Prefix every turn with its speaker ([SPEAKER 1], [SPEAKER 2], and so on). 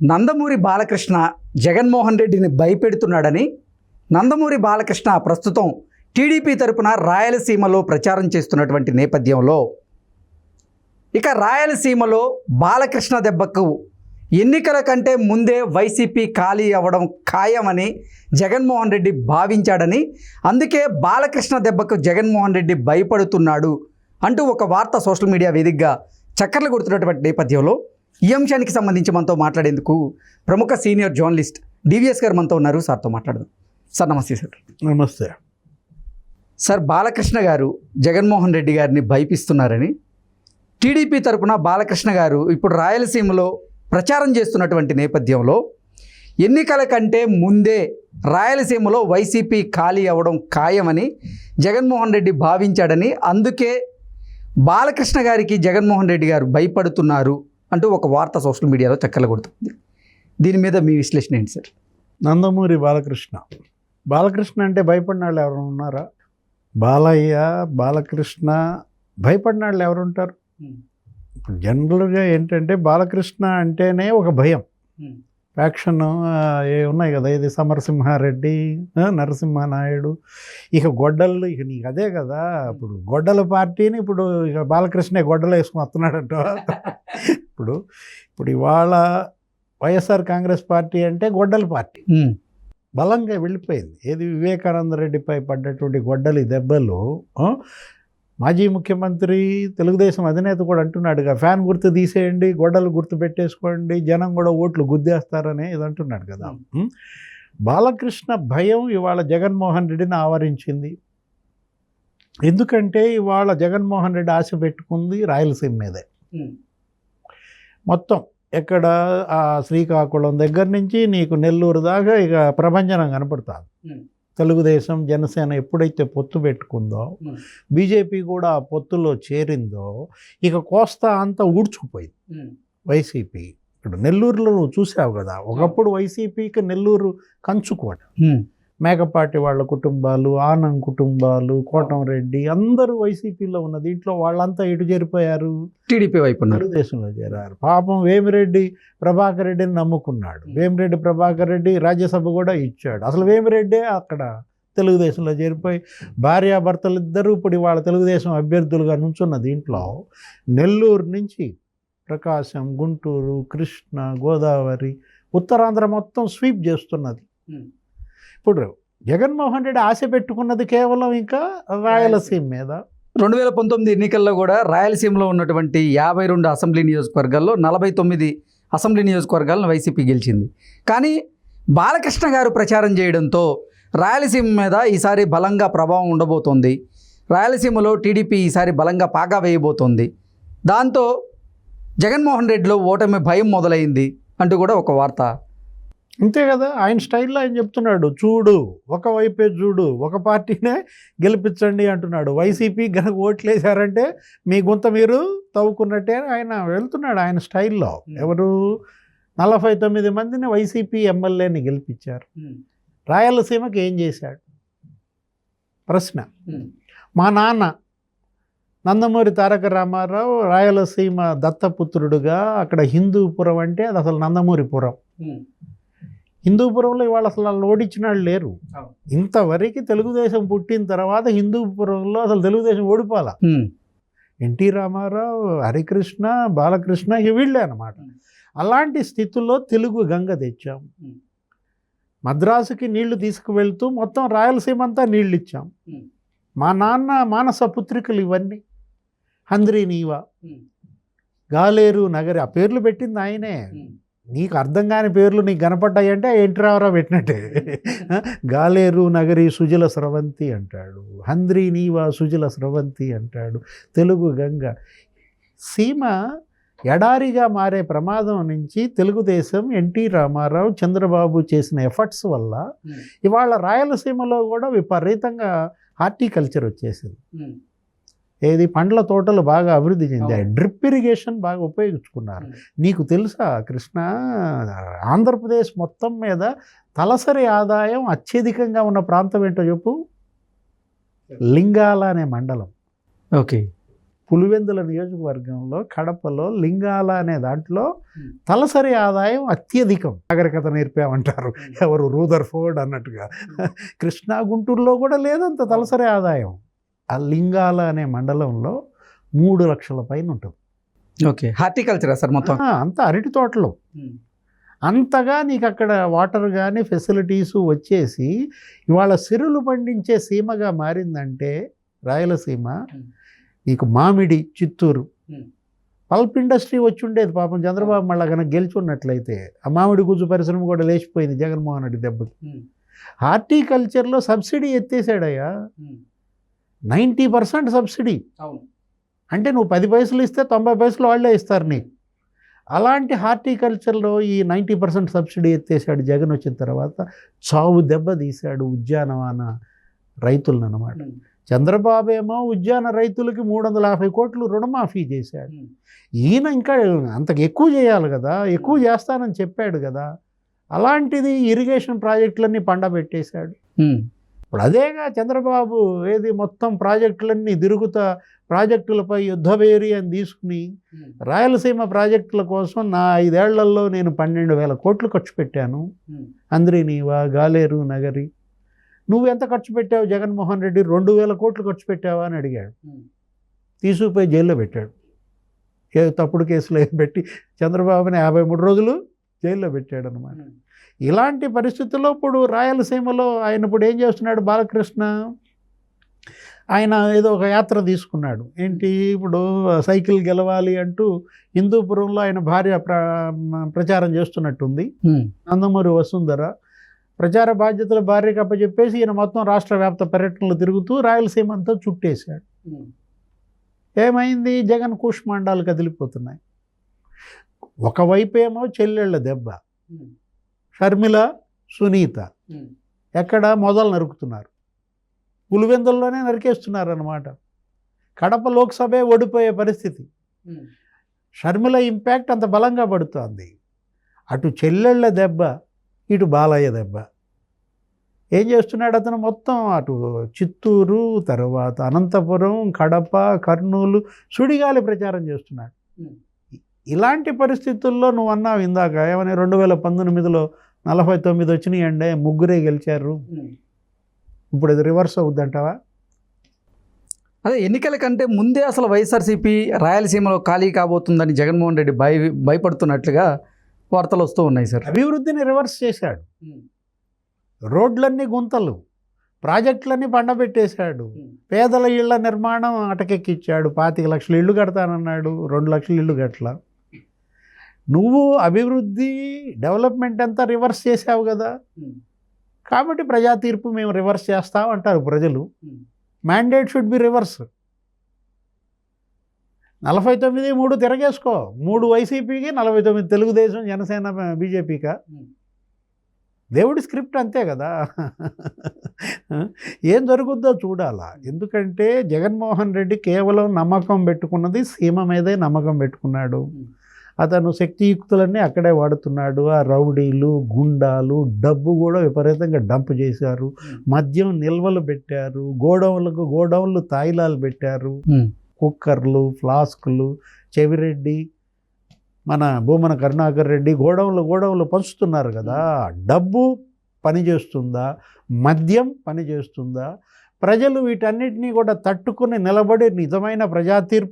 [SPEAKER 1] నందమూరి బాలకృష్ణ జగన్మోహన్ రెడ్డిని భయపెడుతున్నాడని నందమూరి బాలకృష్ణ ప్రస్తుతం టీడీపీ తరపున రాయలసీమలో ప్రచారం చేస్తున్నటువంటి నేపథ్యంలో ఇక రాయలసీమలో బాలకృష్ణ దెబ్బకు ఎన్నికల కంటే ముందే వైసీపీ ఖాళీ అవ్వడం ఖాయమని జగన్మోహన్ రెడ్డి భావించాడని, అందుకే బాలకృష్ణ దెబ్బకు జగన్మోహన్ రెడ్డి భయపడుతున్నాడు అంటూ ఒక వార్త సోషల్ మీడియా వేదికగా చక్కర్లు కొడుతున్నటువంటి నేపథ్యంలో ఈ అంశానికి సంబంధించి మనతో మాట్లాడేందుకు ప్రముఖ సీనియర్ జర్నలిస్ట్ డివిఎస్ గారు మనతో ఉన్నారు. సార్తో మాట్లాడదాం. సార్ నమస్తే. సార్
[SPEAKER 2] నమస్తే.
[SPEAKER 1] సార్, బాలకృష్ణ గారు జగన్మోహన్ రెడ్డి గారిని భయపిస్తున్నారని టీడీపీ తరపున బాలకృష్ణ గారు ఇప్పుడు రాయలసీమలో ప్రచారం చేస్తున్నటువంటి నేపథ్యంలో ఎన్నికల కంటే ముందే రాయలసీమలో వైసీపీ ఖాళీ అవ్వడం ఖాయమని జగన్మోహన్ రెడ్డి భావించాడని, అందుకే బాలకృష్ణ గారికి జగన్మోహన్ రెడ్డి గారు భయపడుతున్నారు అంటూ ఒక వార్త సోషల్ మీడియాలో చక్కర్లు కొడుతుంది. దీని మీద మీ విశ్లేషణ ఏంటి సార్?
[SPEAKER 2] నందమూరి బాలకృష్ణ అంటే భయపడిన వాళ్ళు ఎవరు ఉన్నారా? బాలయ్య, బాలకృష్ణ భయపడిన వాళ్ళు ఎవరు ఉంటారు? ఇప్పుడు జనరల్గా ఏంటంటే బాలకృష్ణ అంటేనే ఒక భయం. ఫ్యాక్షన్ ఏ ఉన్నాయి కదా, ఇది సమరసింహారెడ్డి, నరసింహనాయుడు, ఇక గొడ్డలు, ఇక నీకు అదే కదా. ఇప్పుడు గొడ్డల పార్టీని ఇప్పుడు ఇక బాలకృష్ణ గొడ్డలు వేసుకుని వస్తున్నాడంట. ఇప్పుడు ఇవాళ వైఎస్ఆర్ కాంగ్రెస్ పార్టీ అంటే గొడ్డల పార్టీ బలంగా వెళ్ళిపోయింది. ఏది వివేకానంద రెడ్డిపై పడ్డటువంటి గొడ్డలి దెబ్బలు మాజీ ముఖ్యమంత్రి తెలుగుదేశం అధినేత కూడా అంటున్నాడుగా, ఫ్యాన్ గుర్తు తీసేయండి, గొడ్డలు గుర్తు పెట్టేసుకోండి, జనం కూడా ఓట్లు గుద్దేస్తారని ఇది అంటున్నాడు కదా. బాలకృష్ణ భయం ఇవాళ జగన్మోహన్ రెడ్డిని ఆవరించింది. ఎందుకంటే ఇవాళ జగన్మోహన్ రెడ్డి ఆశ పెట్టుకుంది రాయలసీమ మీదే. మొత్తం ఎక్కడ ఆ శ్రీకాకుళం దగ్గర నుంచి నీకు నెల్లూరు దాకా ఇక ప్రభంజనం కనపడుతుంది. తెలుగుదేశం జనసేన ఎప్పుడైతే పొత్తు పెట్టుకుందో, బీజేపీ కూడా ఆ పొత్తులో చేరిందో, ఇక కోస్తా అంతా ఊడ్చుకుపోయింది వైసీపీ. ఇప్పుడు నెల్లూరులో నువ్వు చూసావు కదా, ఒకప్పుడు వైసీపీకి నెల్లూరు కంచుకోట. మేకపాటి వాళ్ళ కుటుంబాలు, ఆనం కుటుంబాలు, కోటంరెడ్డి అందరూ వైసీపీలో ఉన్న దీంట్లో వాళ్ళంతా ఎటు చేరిపోయారు? టీడీపీ వైపు, తెలుగుదేశంలో చేరారు. పాపం వేమిరెడ్డి ప్రభాకర్ రెడ్డిని నమ్ముకున్నాడు. వేమిరెడ్డి ప్రభాకర్ రెడ్డి రాజ్యసభ కూడా ఇచ్చాడు. అసలు వేమిరెడ్డే అక్కడ తెలుగుదేశంలో చేరిపోయి భార్యాభర్తలు ఇద్దరూ ఇప్పుడు వాళ్ళ తెలుగుదేశం అభ్యర్థులుగా నుంచున్న దీంట్లో నెల్లూరు నుంచి ప్రకాశం, గుంటూరు, కృష్ణ, గోదావరి, ఉత్తరాంధ్ర మొత్తం స్వీప్ చేస్తున్నది. ఇప్పుడు జగన్మోహన్ రెడ్డి ఆశ పెట్టుకున్నది కేవలం ఇంకా రాయలసీమ మీద.
[SPEAKER 1] 2019 ఎన్నికల్లో కూడా రాయలసీమలో ఉన్నటువంటి 52 అసెంబ్లీ నియోజకవర్గాల్లో 49 అసెంబ్లీ నియోజకవర్గాలను వైసీపీ గెలిచింది. కానీ బాలకృష్ణ గారు ప్రచారం చేయడంతో రాయలసీమ మీద ఈసారి బలంగా ప్రభావం ఉండబోతోంది. రాయలసీమలో టీడీపీ ఈసారి బలంగా పాగా వేయబోతోంది. దాంతో జగన్మోహన్ రెడ్డిలో ఓటమి భయం మొదలైంది అంటూ కూడా ఒక వార్త.
[SPEAKER 2] అంతే కదా, ఆయన స్టైల్లో ఆయన చెప్తున్నాడు, చూడు ఒకవైపే చూడు, ఒక పార్టీనే గెలిపించండి అంటున్నాడు. వైసీపీ గనక ఓట్లేశారంటే మీ గుంత మీరు తవ్వుకున్నట్టే ఆయన వెళ్తున్నాడు ఆయన స్టైల్లో. ఎవరు 49 మందిని వైసీపీ ఎమ్మెల్యేని గెలిపించారు. రాయలసీమకి ఏం చేశాడు? ప్రశ్న. మా నాన్న నందమూరి తారక రామారావు రాయలసీమ దత్తపుత్రుడుగా, అక్కడ హిందూపురం అంటే అది అసలు నందమూరిపురం. హిందూపురంలో ఇవాళ అసలు వాళ్ళు ఓడించిన వాళ్ళు లేరు. ఇంతవరకు తెలుగుదేశం పుట్టిన తర్వాత హిందూపురంలో అసలు తెలుగుదేశం ఓడిపోవాల. ఎన్టీ రామారావు, హరికృష్ణ, బాలకృష్ణ వీళ్ళే అన్నమాట. అలాంటి స్థితుల్లో తెలుగు గంగ తెచ్చాం. మద్రాసుకి నీళ్లు తీసుకువెళ్తూ మొత్తం రాయలసీమ అంతా నీళ్ళు ఇచ్చాం. మా నాన్న మానస పుత్రికలు ఇవన్నీ. హంద్రీ నీవా, గాలేరు నగరి, ఆ పేర్లు పెట్టింది ఆయనే. నీకు అర్థం కాని పేర్లు నీకు కనపడ్డాయి అంటే ఎన్టీ రామారావు పెట్టినట్టే. గాలేరు నగరి సుజల స్రవంతి అంటాడు, హంద్రీ నీవా సుజల స్రవంతి అంటాడు. తెలుగు గంగ సీమ ఎడారిగా మారే ప్రమాదం నుంచి తెలుగుదేశం, ఎన్టీ రామారావు, చంద్రబాబు చేసిన ఎఫర్ట్స్ వల్ల ఇవాళ రాయలసీమలో కూడా విపరీతంగా హార్టికల్చర్ వచ్చేసింది. ఏది పండ్ల తోటలు బాగా అభివృద్ధి చెందాయి. డ్రిప్ ఇరిగేషన్ బాగా ఉపయోగించుకున్నారు. నీకు తెలుసా కృష్ణ, ఆంధ్రప్రదేశ్ మొత్తం మీద తలసరి ఆదాయం అత్యధికంగా ఉన్న ప్రాంతం ఏంటో చెప్పు? లింగాల అనే మండలం.
[SPEAKER 1] ఓకే.
[SPEAKER 2] పులివెందుల నియోజకవర్గంలో కడపలో లింగాల అనే దాంట్లో తలసరి ఆదాయం అత్యధికం. నాగరికత నేర్పామంటారు ఎవరు, రూదర్ఫోర్డ్ అన్నట్టుగా. కృష్ణా గుంటూరులో కూడా లేదంత తలసరి ఆదాయం. ఆ లింగాల అనే మండలంలో 3 లక్షల పైన ఉంటుంది.
[SPEAKER 1] ఓకే, హార్టికల్చరా సార్ మొత్తం?
[SPEAKER 2] అంత అరటి తోటలు. అంతగా నీకు అక్కడ వాటర్ కానీ ఫెసిలిటీస్ వచ్చేసి ఇవాళ సిరులు పండించే సీమగా మారిందంటే రాయలసీమ. నీకు మామిడి, చిత్తూరు పల్ప్ ఇండస్ట్రీ వచ్చి ఉండేది పాపం చంద్రబాబు మళ్ళా కనుక గెలుచున్నట్లయితే. ఆ మామిడి గుజ్జు పరిశ్రమ కూడా లేచిపోయింది జగన్మోహన్ రెడ్డి దెబ్బకి. హార్టికల్చర్లో సబ్సిడీ ఎత్తేసాడయ్యా, 90% సబ్సిడీ. అంటే నువ్వు 10 పైసలు ఇస్తే 90 పైసలు వాళ్ళే ఇస్తారు నీకు. అలాంటి హార్టికల్చర్లో ఈ 90% సబ్సిడీ ఎత్తేసాడు జగన్ వచ్చిన తర్వాత. చావు దెబ్బ తీశాడు ఉద్యానవన రైతులను అన్నమాట. చంద్రబాబు ఏమో ఉద్యాన రైతులకి 350 కోట్లు రుణమాఫీ చేశాడు. ఈయన ఇంకా అంతకు ఎక్కువ చేయాలి కదా, ఎక్కువ చేస్తానని చెప్పాడు కదా. అలాంటిది ఇరిగేషన్ ప్రాజెక్టులన్నీ పండబెట్టేశాడు. ఇప్పుడు అదేగా చంద్రబాబు ఏది మొత్తం ప్రాజెక్టులన్నీ తిరుగుతా ప్రాజెక్టులపై యుద్ధవేరి అని తీసుకుని రాయలసీమ ప్రాజెక్టుల కోసం నా 5 ఏళ్లలో నేను 12,000 కోట్లు ఖర్చు పెట్టాను. అంద్రినీవా, గాలేరు నగరి. నువ్వెంత ఖర్చు పెట్టావు జగన్మోహన్ రెడ్డి? 2,000 కోట్లు ఖర్చు పెట్టావా అని అడిగాడు. తీసుకుపోయి జైల్లో పెట్టాడు. తప్పుడు కేసులు పెట్టి చంద్రబాబుని 53 రోజులు జైల్లో పెట్టాడు అనమాట. ఇలాంటి పరిస్థితుల్లో ఇప్పుడు రాయలసీమలో ఆయన ఇప్పుడు ఏం చేస్తున్నాడు బాలకృష్ణ? ఆయన ఏదో ఒక యాత్ర తీసుకున్నాడు. ఏంటి, ఇప్పుడు సైకిల్ గెలవాలి అంటూ హిందూపురంలో ఆయన భార్య ప్రచారం చేస్తున్నట్టుంది. నందమూరి వసుంధర ప్రచార బాధ్యతల భార్యకి అప్పచెప్పేసి ఈయన మొత్తం రాష్ట్ర వ్యాప్త పర్యటనలు తిరుగుతూ రాయలసీమ అంతా చుట్టేశాడు. ఏమైంది? జగన్ కూష్మాండాలు కదిలిపోతున్నాయి. ఒకవైపు ఏమో చెల్లెళ్ళ దెబ్బ, షర్మిల, సునీత ఎక్కడ మొదలు నరుకుతున్నారు, పులివెందుల్లోనే నరికేస్తున్నారు అన్నమాట. కడప లోక్సభే ఓడిపోయే పరిస్థితి. షర్మిల ఇంపాక్ట్ అంత బలంగా పడుతోంది. అటు చెల్లెళ్ళ దెబ్బ, ఇటు బాలయ్య దెబ్బ. ఏం చేస్తున్నాడు అతను? మొత్తం అటు చిత్తూరు, తర్వాత అనంతపురం, కడప, కర్నూలు సుడిగాలి ప్రచారం చేస్తున్నాడు. ఇలాంటి పరిస్థితుల్లో నువ్వు అన్నావు ఇందాక ఏమని, 2019లో 49 వచ్చినాయండి, 3 గెలిచారు. ఇప్పుడు ఇది రివర్స్ అవుద్దంటావా?
[SPEAKER 1] అదే ఎన్నికల కంటే ముందే అసలు వైఎస్ఆర్సీపీ రాయలసీమలో ఖాళీ కాబోతుందని జగన్మోహన్ రెడ్డి భయపడుతున్నట్లుగా వార్తలు వస్తూ ఉన్నాయి సార్.
[SPEAKER 2] అభివృద్ధిని రివర్స్ చేశాడు. రోడ్లన్నీ గుంతలు, ప్రాజెక్టులన్నీ పండబెట్టేశాడు. పేదల ఇళ్ల నిర్మాణం అటకెక్కిచ్చాడు. 25 లక్షల ఇళ్ళు కడతానన్నాడు, 2 లక్షల ఇళ్ళు కట్టలా. నువ్వు అభివృద్ధి డెవలప్మెంట్ అంతా రివర్స్ చేసావు కదా. కాబట్టి ప్రజా తీర్పు మేము రివర్స్ చేస్తాం అంటారు ప్రజలు. Mandate should be reverse. 49-3 తిరగేసుకో. 3 వైసీపీకి, 49 తెలుగుదేశం, జనసేన, బీజేపీకా? దేవుడి స్క్రిప్ట్ అంతే కదా. ఏం జరుగుద్దో చూడాలా. ఎందుకంటే జగన్మోహన్ రెడ్డి కేవలం నమ్మకం పెట్టుకున్నది సీమ మీదే నమ్మకం పెట్టుకున్నాడు. అతను శక్తియుక్తులన్నీ అక్కడే వాడుతున్నాడు. ఆ రౌడీలు, గుండాలు, డబ్బు కూడా విపరీతంగా డంప్ చేశారు. మద్యం నిల్వలు పెట్టారు. గోడౌన్లు తాయిలాలు పెట్టారు. కుక్కర్లు, ఫ్లాస్కులు. చెవిరెడ్డి, మన భూమన కరుణాకర్ రెడ్డి గోడౌన్లు పంచుతున్నారు కదా. డబ్బు పనిచేస్తుందా? మద్యం పనిచేస్తుందా? ప్రజలు వీటన్నిటినీ కూడా తట్టుకుని నిలబడి నిజమైన ప్రజా తీర్పు